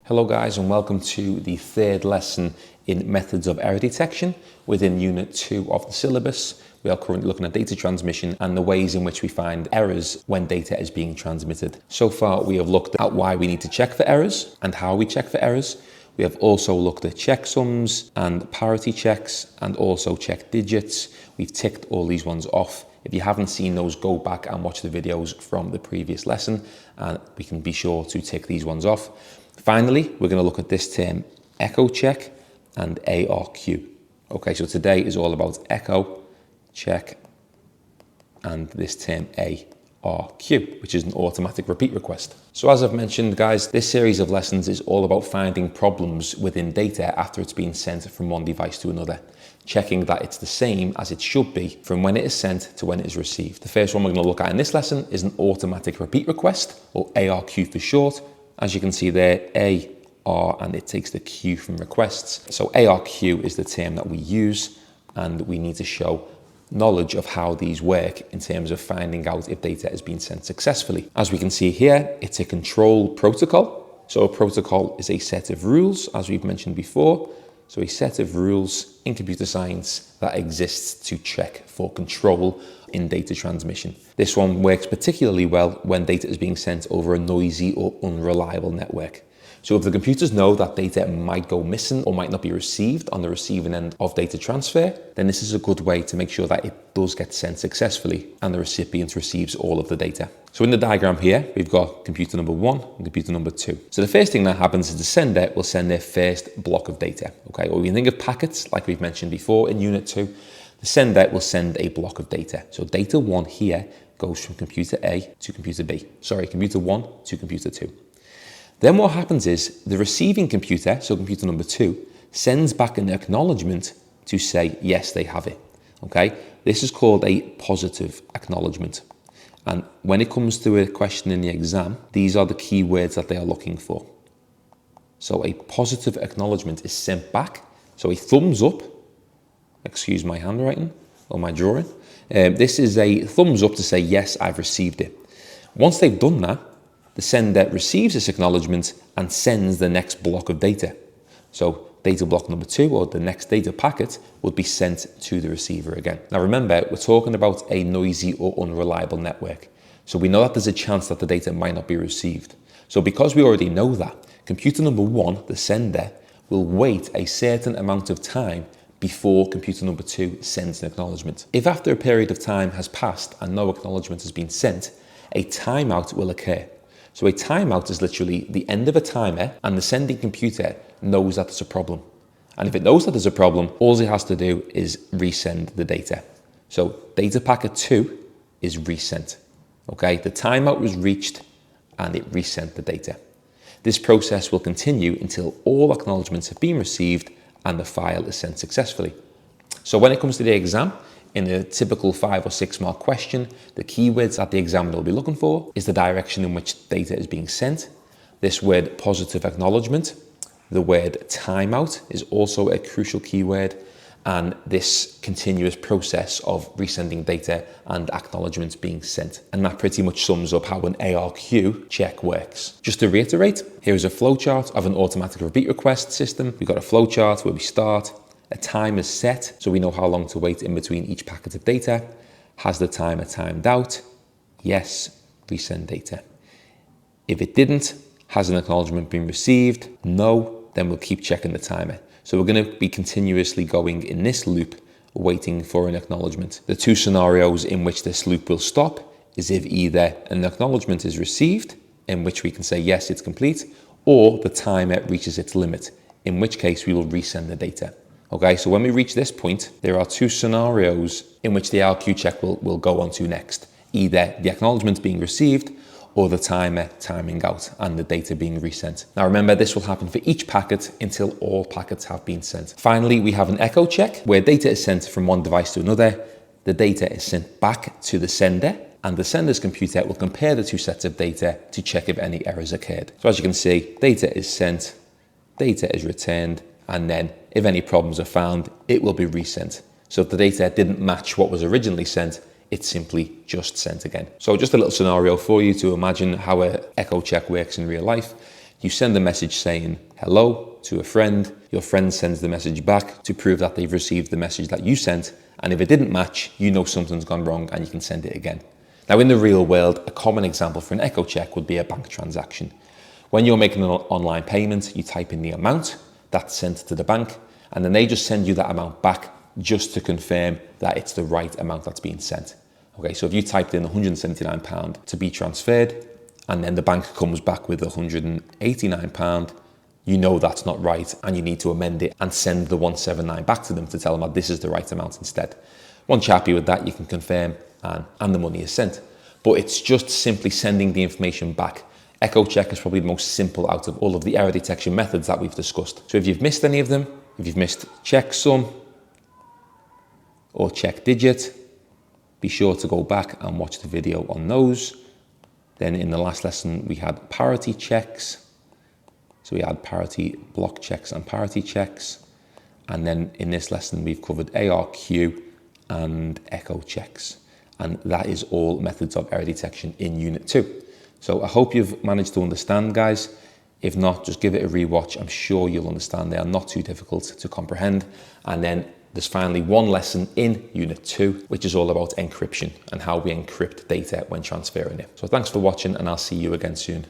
Hello guys, and welcome to the third lesson in methods of error detection within Unit 2 of the syllabus. We are currently looking at data transmission and the ways in which we find errors when data is being transmitted. So far we have looked at why we need to check for errors and how we check for errors. We have also looked at checksums and parity checks and also check digits. We've ticked all these ones off. If you haven't seen those, go back and watch the videos from the previous lesson and we can be sure to tick these ones off. Finally, we're going to look at this term, echo check and ARQ. Okay, so today is all about echo, check, and this term ARQ, which is an automatic repeat request. So as I've mentioned, guys, this series of lessons is all about finding problems within data after it's been sent from one device to another, checking that it's the same as it should be from when it is sent to when it is received. The first one we're going to look at in this lesson is an automatic repeat request, or ARQ for short. As you can see there, A, R, and it takes the Q from requests. So ARQ is the term that we use, and we need to show knowledge of how these work in terms of finding out if data has been sent successfully. As we can see here, it's a control protocol. So a protocol is a set of rules, as we've mentioned before. So a set of rules in computer science that exists to check for control in data transmission. This one works particularly well when data is being sent over a noisy or unreliable network. So if the computers know that data might go missing or might not be received on the receiving end of data transfer, then this is a good way to make sure that it does get sent successfully and the recipient receives all of the data. So in the diagram here, we've got computer number 1 and computer number 2. So the first thing that happens is the sender will send their first block of data. Okay, or we can think of packets, like we've mentioned before in Unit 2. The sender will send a block of data. So data 1 here goes from computer A to computer B. Sorry, computer 1 to computer 2. Then what happens is the receiving computer, so computer number 2, sends back an acknowledgement to say, yes, they have it. Okay, this is called a positive acknowledgement. And when it comes to a question in the exam, these are the key words that they are looking for. So a positive acknowledgement is sent back. So a thumbs up, excuse my handwriting or my drawing. This is a thumbs up to say, yes, I've received it. Once they've done that, the sender receives this acknowledgement and sends the next block of data. So data block number 2, or the next data packet, would be sent to the receiver again. Now remember, we're talking about a noisy or unreliable network. So we know that there's a chance that the data might not be received. So because we already know that, computer number 1, the sender, will wait a certain amount of time before computer number 2 sends an acknowledgement. If after a period of time has passed and no acknowledgement has been sent, a timeout will occur. So a timeout is literally the end of a timer, and the sending computer knows that there's a problem. And if it knows that there's a problem, all it has to do is resend the data. So data packet 2 is resent. Okay, the timeout was reached and it resent the data. This process will continue until all acknowledgements have been received and the file is sent successfully. So when it comes to the exam, in a typical 5 or 6 mark question, the keywords that the examiner will be looking for is the direction in which data is being sent, this word positive acknowledgement, the word timeout is also a crucial keyword, and this continuous process of resending data and acknowledgements being sent. And that pretty much sums up how an ARQ check works. Just to reiterate, here is a flowchart of an automatic repeat request system. We've got a flowchart where we start. A time is set, so we know how long to wait in between each packet of data. Has the timer timed out? Yes, resend data. If it didn't, has an acknowledgement been received? No, then we'll keep checking the timer. So we're going to be continuously going in this loop, waiting for an acknowledgement. The 2 scenarios in which this loop will stop is if either an acknowledgement is received, in which we can say, yes, it's complete, or the timer reaches its limit, in which case we will resend the data. Okay, so when we reach this point, there are 2 scenarios in which the ARQ check will go on to next. Either the acknowledgement being received or the timer timing out and the data being resent. Now remember, this will happen for each packet until all packets have been sent. Finally, we have an echo check where data is sent from one device to another. The data is sent back to the sender, and the sender's computer will compare the 2 sets of data to check if any errors occurred. So as you can see, data is sent, data is returned, and then if any problems are found, it will be resent. So if the data didn't match what was originally sent, it's simply just sent again. So just a little scenario for you to imagine how an echo check works in real life. You send a message saying hello to a friend. Your friend sends the message back to prove that they've received the message that you sent. And if it didn't match, you know something's gone wrong and you can send it again. Now, in the real world, a common example for an echo check would be a bank transaction. When you're making an online payment, you type in the amount that's sent to the bank, and then they just send you that amount back just to confirm that it's the right amount that's being sent. Okay, so if you typed in £179 to be transferred, and then the bank comes back with £189, you know that's not right, and you need to amend it and send the 179 back to them to tell them that this is the right amount instead. Once you're happy with that, you can confirm and the money is sent. But it's just simply sending the information back. Echo check is probably the most simple out of all of the error detection methods that we've discussed. So if you've missed any of them, if you've missed checksum or check digit, be sure to go back and watch the video on those. Then in the last lesson, we had parity checks. So we had parity block checks and parity checks. And then in this lesson, we've covered ARQ and echo checks. And that is all methods of error detection in Unit 2. So I hope you've managed to understand, guys. If not, just give it a rewatch. I'm sure you'll understand. They are not too difficult to comprehend. And then there's finally one lesson in Unit 2, which is all about encryption and how we encrypt data when transferring it. So thanks for watching, and I'll see you again soon.